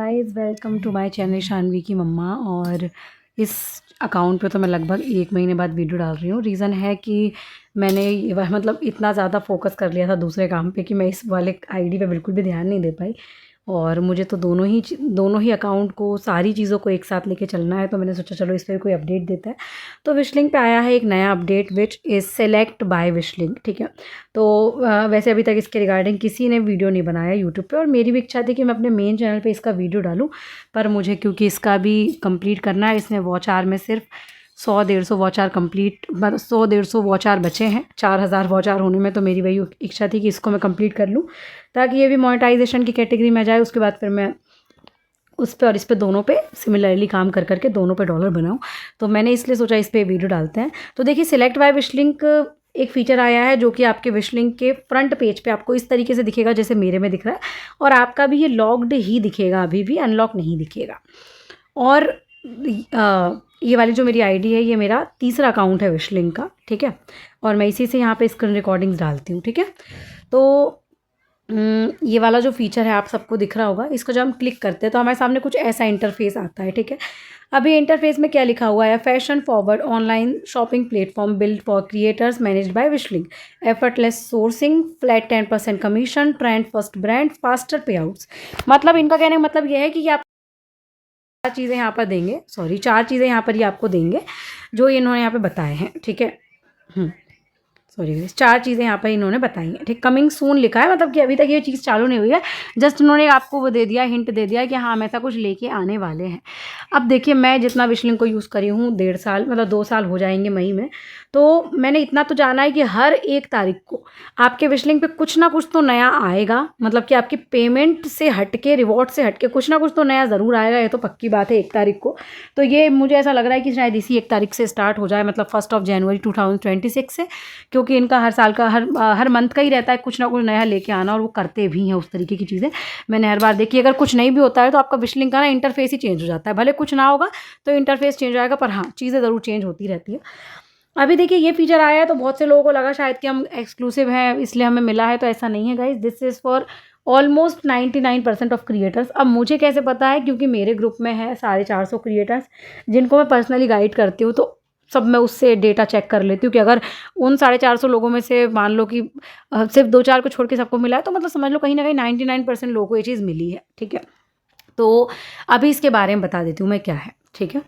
Guys, welcome to my channel Shanvi की मम्मा। और इस अकाउंट पे तो मैं लगभग 1 महीने बाद वीडियो डाल रही हूँ। रीज़न है कि मैंने मतलब इतना ज़्यादा फोकस कर लिया था दूसरे काम पे कि मैं इस वाले आईडी पे बिल्कुल भी ध्यान नहीं दे पाई। और मुझे तो दोनों ही अकाउंट को, सारी चीज़ों को एक साथ लेके चलना है, तो मैंने सोचा चलो इस पर कोई अपडेट देता है। तो विशलिंक पे आया है एक नया update which is select by Wishlink. ठीक है, तो वैसे अभी तक इसके रिगार्डिंग किसी ने वीडियो नहीं बनाया यूट्यूब पे, और मेरी भी इच्छा थी कि मैं अपने मेन चैनल पे इसका वीडियो डालूं, पर मुझे क्योंकि इसका भी कंप्लीट करना है, इसने वॉच आवर में सिर्फ 100-150 watch hour complete, 100-150 watch hour बचे हैं 4000 वॉच आवर होने में। तो मेरी वही इच्छा थी कि इसको मैं कंप्लीट कर लूँ ताकि ये भी मोनेटाइजेशन की कैटेगरी में आ जाए। उसके बाद फिर मैं उस पे और इस पे दोनों पे सिमिलरली काम कर करके दोनों पे डॉलर बनाऊं। तो मैंने इसलिए सोचा इस पे वीडियो डालते हैं। तो देखिए, सिलेक्ट बाय विशलिंक एक फीचर आया है जो कि आपके विशलिंक के फ्रंट पेज पे आपको इस तरीके से दिखेगा जैसे मेरे में दिख रहा है, और आपका भी ये लॉक्ड ही दिखेगा, अभी भी अनलॉक नहीं दिखेगा। और ये वाली जो मेरी आईडी है, ये मेरा तीसरा अकाउंट है विशलिंक का। ठीक है, और मैं इसी से यहाँ पे स्क्रीन रिकॉर्डिंग्स डालती हूँ। ठीक है, तो ये वाला जो फीचर है आप सबको दिख रहा होगा, इसको जब हम क्लिक करते हैं तो हमारे सामने कुछ ऐसा इंटरफेस आता है। ठीक है, अभी इंटरफेस में क्या लिखा हुआ है? Fashion forward online shopping platform build for creators managed by Wishlink, effortless sourcing, flat 10% commission, trend first brand, faster पे आउट्स। मतलब इनका कहने का मतलब ये है कि आप 4 चीज़ें यहाँ पर देंगे, 4 चीज़ें यहाँ पर ये आपको देंगे जो इन्होंने यहाँ पे बताए हैं। ठीक है, सॉरी, 4 चीज़ें यहाँ पर इन्होंने बताई हैं। ठीक, कमिंग सून लिखा है, मतलब कि अभी तक ये चीज़ चालू नहीं हुई है, जस्ट उन्होंने आपको वो दे दिया, हिंट दे दिया कि हाँ हम ऐसा कुछ लेके आने वाले हैं। अब देखिए, मैं जितना विशलिंक को यूज़ करी हूँ 1.5 साल, मतलब 2 साल हो जाएंगे मई में, तो मैंने इतना तो जाना है कि हर 1 तारीख को आपके विशलिंक पे कुछ ना कुछ तो नया आएगा। मतलब कि आपकी पेमेंट से हटके, रिवॉर्ड से हटके कुछ ना कुछ तो नया ज़रूर आएगा, ये तो पक्की बात है 1 तारीख को। तो ये मुझे ऐसा लग रहा है कि शायद इसी 1 तारीख से स्टार्ट हो जाए, मतलब 1 जनवरी 2026 से, क्योंकि इनका हर साल का हर मंथ का ही रहता है कुछ ना कुछ नया लेके आना, और वो करते भी हैं उस तरीके की चीज़ें। मैंने हर बार देखी, अगर कुछ नहीं भी होता है तो आपका विशलिंक का ना इंटरफेस ही चेंज हो जाता है। भले कुछ ना होगा तो इंटरफेस चेंज हो जाएगा, पर हाँ चीज़ें ज़रूर चेंज होती रहती है। अभी देखिए, ये फीचर आया है तो बहुत से लोगों को लगा शायद कि हम एक्सक्लूसिव हैं इसलिए हमें मिला है, तो ऐसा नहीं है guys. This is for almost 99% of creators. अब मुझे कैसे पता है? क्योंकि मेरे ग्रुप में है 450 क्रिएटर्स जिनको मैं पर्सनली गाइड करती हूँ, तो सब मैं उससे डेटा चेक कर लेती हूँ कि अगर उन 450 लोगों में से मान लो कि सिर्फ 2-4 को छोड़ के सबको मिला है, तो मतलब समझ लो कहीं ना कहीं 99% लोगों को ये चीज़ मिली है। ठीक है, तो अभी इसके बारे में बता देती हूँ मैं क्या है। ठीक है,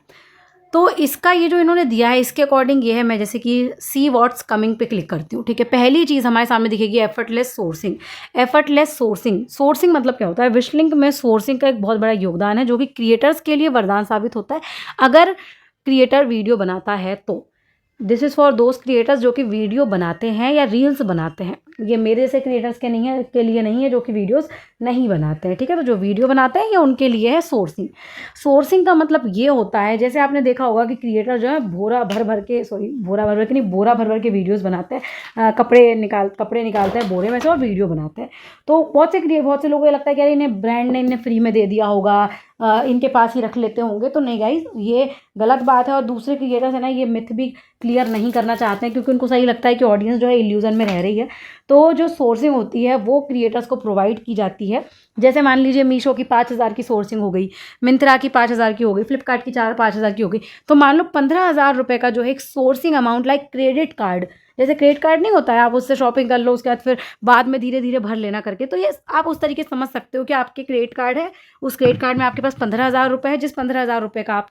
तो इसका ये जो इन्होंने दिया है इसके अकॉर्डिंग ये है, मैं जैसे कि सी व्हाट्स कमिंग पे क्लिक करती हूँ। ठीक है, पहली चीज़ हमारे सामने दिखेगी एफर्टलेस सोर्सिंग। एफर्टलेस सोर्सिंग मतलब क्या होता है? विशलिंक में सोर्सिंग का एक बहुत बड़ा योगदान है जो कि क्रिएटर्स के लिए वरदान साबित होता है। अगर क्रिएटर वीडियो बनाता है तो this is for those creators जो कि वीडियो बनाते हैं या रील्स बनाते हैं। ये मेरे जैसे क्रिएटर्स के नहीं है, के लिए नहीं है जो कि वीडियोस नहीं बनाते हैं। ठीक है, तो जो वीडियो बनाते हैं ये उनके लिए है सोर्सिंग। सोर्सिंग का मतलब ये होता है, जैसे आपने देखा होगा कि क्रिएटर जो है बोरा भर भर के बोरा भर भर के वीडियोस बनाते हैं, कपड़े निकालते हैं बोरे में से और वीडियो बनाते हैं। तो बहुत से लोगों को ये लगता है कि यार इन्हें ब्रांड ने इन्हें फ्री में दे दिया होगा, इनके पास ही रख लेते होंगे। तो नहीं गाइज, ये गलत बात है। और दूसरे क्रिएटर्स है ना, ये मिथ भी क्लियर नहीं करना चाहते हैं क्योंकि उनको सही लगता है कि ऑडियंस जो है इल्यूजन में रह रही है। तो जो सोर्सिंग होती है वो क्रिएटर्स को प्रोवाइड की जाती है। जैसे मान लीजिए मीशो की 5000 की सोर्सिंग हो गई, मिंत्रा की 5000 की हो गई, फ्लिपकार्ट की 5,000 की हो गई, तो मान लो 15,000 रुपये का जो है एक sourcing amount, like credit card, जैसे क्रेडिट कार्ड नहीं होता है, आप उससे शॉपिंग कर लो, उसके बाद फिर बाद में धीरे धीरे भर लेना करके। तो ये आप उस तरीके से समझ सकते हो कि आपके क्रेडिट कार्ड है, उस क्रेडिट कार्ड में आपके पास 15,000 रुपये है, जिस 15,000 रुपये का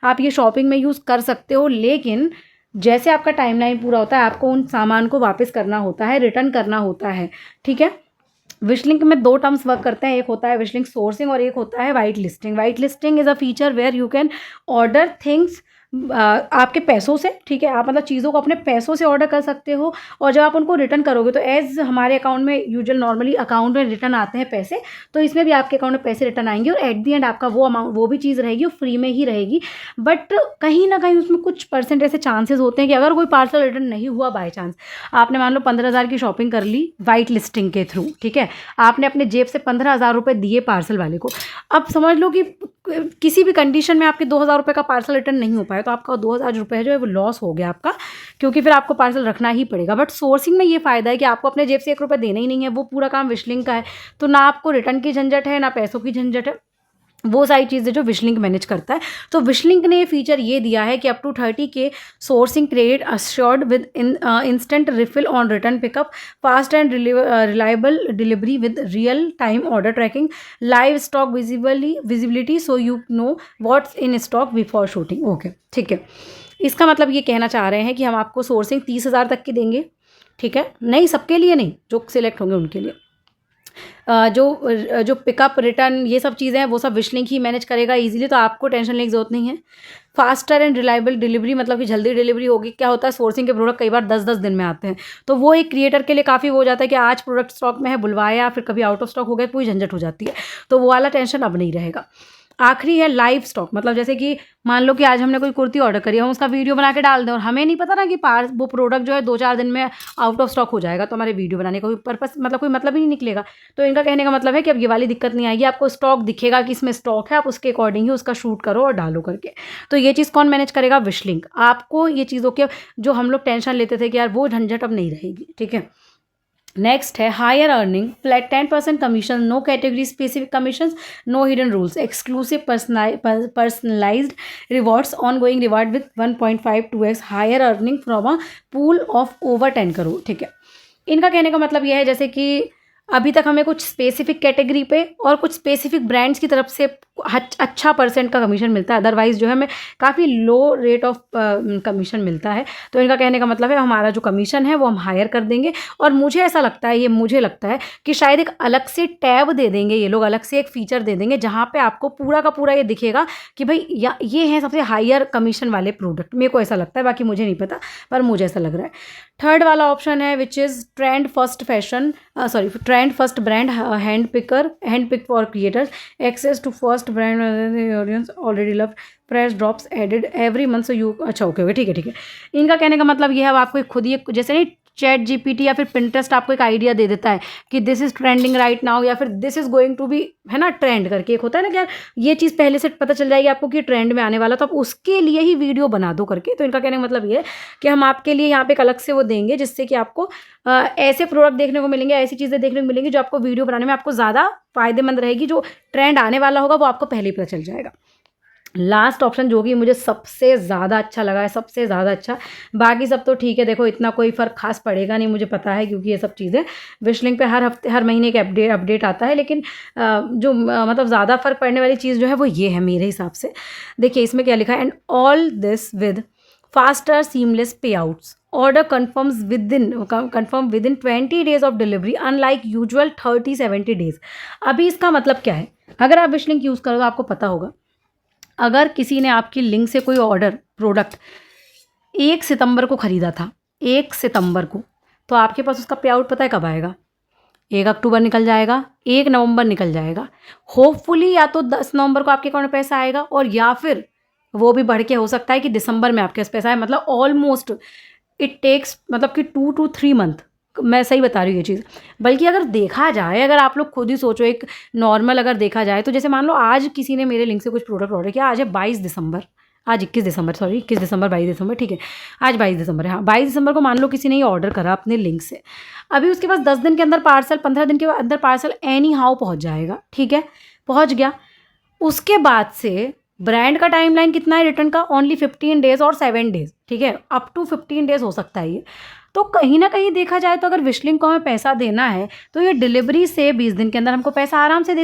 आप ये शॉपिंग में यूज़ कर सकते हो। लेकिन जैसे आपका टाइमलाइन पूरा होता है आपको उन सामान को वापस करना होता है, रिटर्न करना होता है। ठीक है, विशलिंक में 2 टर्म्स वर्क करते हैं, एक होता है विशलिंक सोर्सिंग और एक होता है white listing. White listing is a feature where you can order things आपके पैसों से। ठीक है, आप मतलब चीज़ों को अपने पैसों से ऑर्डर कर सकते हो, और जब आप उनको रिटर्न करोगे तो एज हमारे अकाउंट में यूजुअल नॉर्मली अकाउंट में रिटर्न आते हैं पैसे, तो इसमें भी आपके अकाउंट में पैसे रिटर्न आएंगे, और एट दी एंड आपका वो अमाउंट, वो भी चीज़ रहेगी, वो फ्री में ही रहेगी। बट कहीं ना कहीं उसमें कुछ % ऐसे चांसेस होते हैं कि अगर कोई पार्सल रिटर्न नहीं हुआ बाय चांस, आपने मान लो 15,000 की शॉपिंग कर ली वाइट लिस्टिंग के थ्रू। ठीक है, आपने अपने जेब से 15,000 रुपये दिए पार्सल वाले को, अब समझ लो कि किसी भी कंडीशन में आपके 2,000 रुपये का पार्सल रिटर्न नहीं हो पाया, तो आपका 2,000 रुपये जो है वो लॉस हो गया आपका, क्योंकि फिर आपको पार्सल रखना ही पड़ेगा। बट सोर्सिंग में ये फ़ायदा है कि आपको अपने जेब से 1 रुपये देना ही नहीं है, वो पूरा काम विशलिंक का है, तो ना आपको रिटर्न की झंझट है ना पैसों की झंझट है। वो सारी चीज़ें जो विशलिंक मैनेज करता है। तो विशलिंक ने ये फीचर ये दिया है कि up to 30K sourcing credit assured with instant refill on return pickup, fast and reliable delivery with real time order tracking, live stock visibility so you know what's in stock before shooting. Okay, ठीक है। इसका मतलब ये कहना चाह रहे हैं कि हम आपको सोर्सिंग 30,000 तक की देंगे, ठीक है। नहीं, सबके लिए नहीं, जो सिलेक्ट होंगे उनके लिए। जो पिकअप रिटर्न ये सब चीज़ें हैं वो सब विशलिंक ही मैनेज करेगा इजीली, तो आपको टेंशन लेने की ज़रूरत नहीं है। फास्टर एंड रिलायबल डिलीवरी, मतलब कि जल्दी डिलीवरी होगी। क्या होता है, सोर्सिंग के प्रोडक्ट कई बार 10-10 दिन में आते हैं, तो वो एक क्रिएटर के लिए काफ़ी हो जाता है कि आज प्रोडक्ट स्टॉक में है, बुलवाया, फिर कभी आउट ऑफ स्टॉक हो गया, पूरी झंझट हो जाती है। तो वो वाला टेंशन अब नहीं रहेगा। आखिरी है लाइव स्टॉक, मतलब जैसे कि मान लो कि आज हमने कोई कुर्ती ऑर्डर करी, हम उसका वीडियो बना के डाल दें और हमें नहीं पता ना कि वो प्रोडक्ट जो है 2-4 दिन में आउट ऑफ स्टॉक हो जाएगा, तो हमारे वीडियो बनाने का कोई पर्पस, मतलब कोई मतलब ही नहीं निकलेगा। तो इनका कहने का मतलब है कि अब ये वाली दिक्कत नहीं आएगी, आपको स्टॉक दिखेगा कि इसमें स्टॉक है, आप उसके अकॉर्डिंग ही उसका शूट करो और डालो करके। तो ये चीज़ कौन मैनेज करेगा, विशलिंक। आपको ये चीज़ों के जो हम लोग टेंशन लेते थे कि यार वो झंझट अब नहीं रहेगी, ठीक है। नेक्स्ट है higher earning, flat 10% commission, no category specific commission, no hidden rules, exclusive personalised rewards, ongoing reward with 1.52x higher earning from a pool of over 10 crore, ठीक है। इनका कहने का मतलब यह है जैसे कि अभी तक हमें कुछ स्पेसिफिक कैटेगरी पे और कुछ स्पेसिफिक ब्रांड्स की तरफ से अच्छा % का कमीशन मिलता है, अदरवाइज जो है हमें काफ़ी लो रेट ऑफ कमीशन मिलता है। तो इनका कहने का मतलब है हमारा जो कमीशन है वो हम हायर कर देंगे, और मुझे ऐसा लगता है, ये मुझे लगता है कि शायद एक अलग से टैब दे देंगे ये लोग, अलग से एक फीचर दे देंगे जहाँ पे आपको पूरा का पूरा ये दिखेगा कि भाई ये हैं सबसे हायर कमीशन वाले प्रोडक्ट। मेरे को ऐसा लगता है, बाकी मुझे नहीं पता, पर मुझे ऐसा लग रहा है। थर्ड वाला ऑप्शन है which is trend first brand hand pick for creators, access to first brand audience already love, price drops added every month so you, अच्छा ओके ठीक है। इनका कहने का मतलब ये है, अब आपको खुद ही जैसे नहीं चैट जीपीटी या फिर पिंटरेस्ट आपको एक आइडिया दे देता है कि this is trending right now, या फिर this is going to be, है ना, ट्रेंड करके एक होता है ना कि यार ये चीज़ पहले से पता चल जाएगी आपको कि ट्रेंड में आने वाला, तो आप उसके लिए ही वीडियो बना दो करके। तो इनका कहने का मतलब ये है कि हम आपके लिए यहाँ पे एक अलग से वो देंगे जिससे कि आपको ऐसे प्रोडक्ट देखने को मिलेंगे, ऐसी चीज़ें देखने को मिलेंगी जो आपको वीडियो बनाने में आपको ज़्यादा फायदेमंद रहेगी। जो ट्रेंड आने वाला होगा वो आपको पहले ही पता चल जाएगा। लास्ट ऑप्शन जो कि मुझे सबसे ज़्यादा अच्छा लगा है, सबसे ज़्यादा अच्छा, बाकी सब तो ठीक है, देखो इतना कोई फ़र्क खास पड़ेगा नहीं मुझे पता है, क्योंकि ये सब चीज़ें विशलिंक पे हर हफ्ते हर महीने एक अपडेट आता है, लेकिन जो मतलब ज़्यादा फ़र्क पड़ने वाली चीज़ जो है वो ये है मेरे हिसाब से। देखिए इसमें क्या लिखा है, and all this with faster seamless pay outs, order confirm within 20 days of delivery unlike usual 30-70 days। अभी इसका मतलब क्या है, अगर आप विशलिंक यूज़ करो तो आपको पता होगा, अगर किसी ने आपकी लिंक से कोई ऑर्डर प्रोडक्ट 1 सितंबर को ख़रीदा था, 1 सितंबर को, तो आपके पास उसका पे आउट पता है कब आएगा, 1 अक्टूबर निकल जाएगा, 1 नवंबर निकल जाएगा, होपफुली या तो 10 नवंबर को आपके अकाउंट में पैसा आएगा, और या फिर वो भी बढ़ के हो सकता है कि दिसंबर में आपके पास पैसा आए। मतलब ऑलमोस्ट इट टेक्स, मतलब कि 2 to 3 मंथ, मैं सही बता रही हूँ ये चीज़। बल्कि अगर देखा जाए, अगर आप लोग खुद ही सोचो, एक नॉर्मल अगर देखा जाए, तो जैसे मान लो आज किसी ने मेरे लिंक से कुछ प्रोडक्ट ऑर्डर किया, आज है 22 दिसंबर, आज 21 दिसंबर, सॉरी 21 दिसंबर 22 दिसंबर, ठीक है, आज 22 दिसंबर है, हाँ 22 दिसंबर को मान लो किसी ने ये ऑर्डर करा अपने लिंक से, अभी उसके पास 10 दिन के अंदर पार्सल, 15 दिन के अंदर पार्सल एनी हाउ पहुँच जाएगा, ठीक है, पहुँच गया। उसके बाद से ब्रांड का टाइमलाइन कितना है रिटर्न का, ओनली 15 days और 7 days, ठीक है, अप टू 15 days हो सकता है ये। तो कहीं ना कहीं देखा जाए तो अगर विशलिंक को हमें पैसा देना है तो ये डिलीवरी से 20 दिन के अंदर हमको पैसा आराम से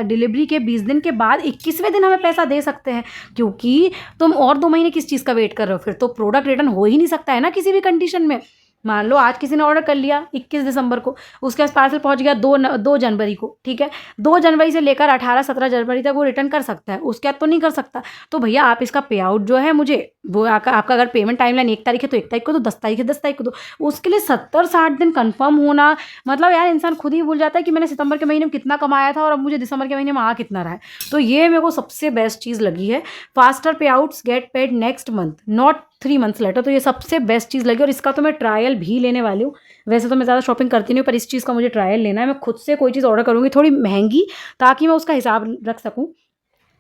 डिलीवरी के 20 दिन के बाद 21वें दिन हमें पैसा दे सकते हैं, क्योंकि तुम और 2 महीने किस चीज़ का वेट कर रहे हो, फिर तो प्रोडक्ट रिटर्न हो ही नहीं सकता है ना किसी भी कंडीशन में। मान लो आज किसी ने ऑर्डर कर लिया 21 दिसंबर को, उसके पास पार्सल पहुंच गया 2 जनवरी को, ठीक है, 2 जनवरी से लेकर 18-17 जनवरी तक वो रिटर्न कर सकता है, उसके बाद तो नहीं कर सकता। तो भैया आप इसका पे आउट जो है मुझे वो आपका अगर पेमेंट टाइमलाइन 1 तारीख है तो 1 तारीख को दो, 10 तारीख है 10 तारीख को दो, उसके लिए 70-60 दिन कन्फर्म होना, मतलब यार इंसान खुद ही भूल जाता है कि मैंने सितंबर के महीने में कितना कमाया था और अब मुझे दिसंबर के महीने में आ कितना रहा है। तो ये मेरे को सबसे बेस्ट चीज़ लगी है, फास्टर पे outs get paid next month not 3 months later. तो ये सबसे बेस्ट चीज़ लगी, और इसका तो मैं ट्रायल भी लेने वाली हूँ। वैसे तो मैं ज़्यादा शॉपिंग करती नहीं हूँ, पर इस चीज़ का मुझे ट्रायल लेना है। मैं खुद से कोई चीज़ ऑर्डर करूँगी थोड़ी महंगी, ताकि मैं उसका हिसाब रख सकूँ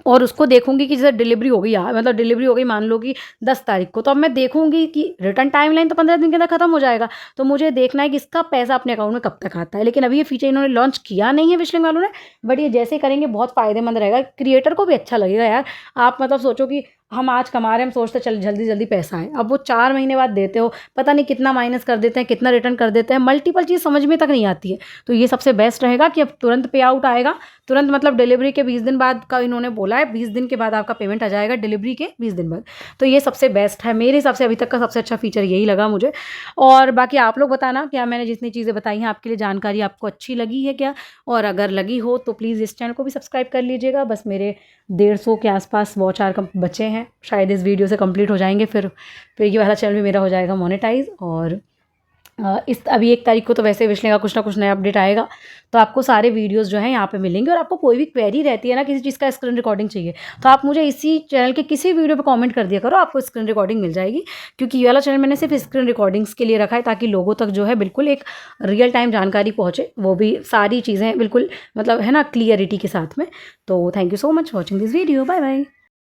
और उसको देखूँगी कि जैसे डिलीवरी हो गई यार, मतलब डिलीवरी हो गई मान लो कि 10 तारीख को, तो अब मैं देखूँगी कि रिटर्न टाइमलाइन तो 15 दिन के अंदर खत्म हो जाएगा। तो मुझे देखना है कि इसका पैसा अपने अकाउंट में कब तक आता है। लेकिन अभी ये फीचर इन्होंने लॉन्च किया नहीं है विशलिंग वालों ने, बट ये जैसे ही करेंगे बहुत फ़ायदेमंद रहेगा। क्रिएटर को भी अच्छा लगेगा यार। आप मतलब सोचो कि हम आज कमा रहे हैं, हम सोचते चल जल्दी-जल्दी पैसा आए। अब वो 4 महीने बाद देते हो, पता नहीं कितना माइनस कर देते हैं, कितना रिटर्न कर देते हैं, मल्टीपल चीज़ समझ में तक नहीं आती है। तो ये सबसे बेस्ट रहेगा कि अब तुरंत पे आउट आएगा, तुरंत मतलब डिलीवरी के 20 दिन बाद का इन्होंने बोला है, 20 दिन के बाद आपका पेमेंट आ जाएगा डिलीवरी के 20 दिन बाद। तो ये सबसे बेस्ट है, मेरे हिसाब से अभी तक का सबसे अच्छा फीचर यही लगा मुझे। और बाकी आप लोग बताना क्या मैंने जितनी चीज़ें बताई हैं आपके लिए जानकारी आपको अच्छी लगी है क्या? और अगर लगी हो तो प्लीज़ इस चैनल को भी सब्सक्राइब कर लीजिएगा। बस मेरे 150 के आसपास वॉच आवर कम बचे हैं, शायद इस वीडियो से कंप्लीट हो जाएंगे, फिर ये वाला चैनल भी मेरा हो जाएगा मोनेटाइज। और इस अभी 1 तारीख को तो वैसे विशलिंग का कुछ ना कुछ नया अपडेट आएगा, तो आपको सारे वीडियोज़ जो हैं यहाँ पे मिलेंगे। और आपको कोई भी क्वेरी रहती है ना, किसी चीज़ का स्क्रीन रिकॉर्डिंग चाहिए, तो आप मुझे इसी चैनल के किसी वीडियो पे कमेंट कर दिया करो, आपको स्क्रीन रिकॉर्डिंग मिल जाएगी। क्योंकि ये वाला चैनल मैंने सिर्फ स्क्रीन रिकॉर्डिंग्स के लिए रखा है, ताकि लोगों तक जो है बिल्कुल एक रियल टाइम जानकारी पहुँचे, वो भी सारी चीज़ें बिल्कुल मतलब है ना क्लियरिटी के साथ में। तो thank you so much watching this video, bye bye.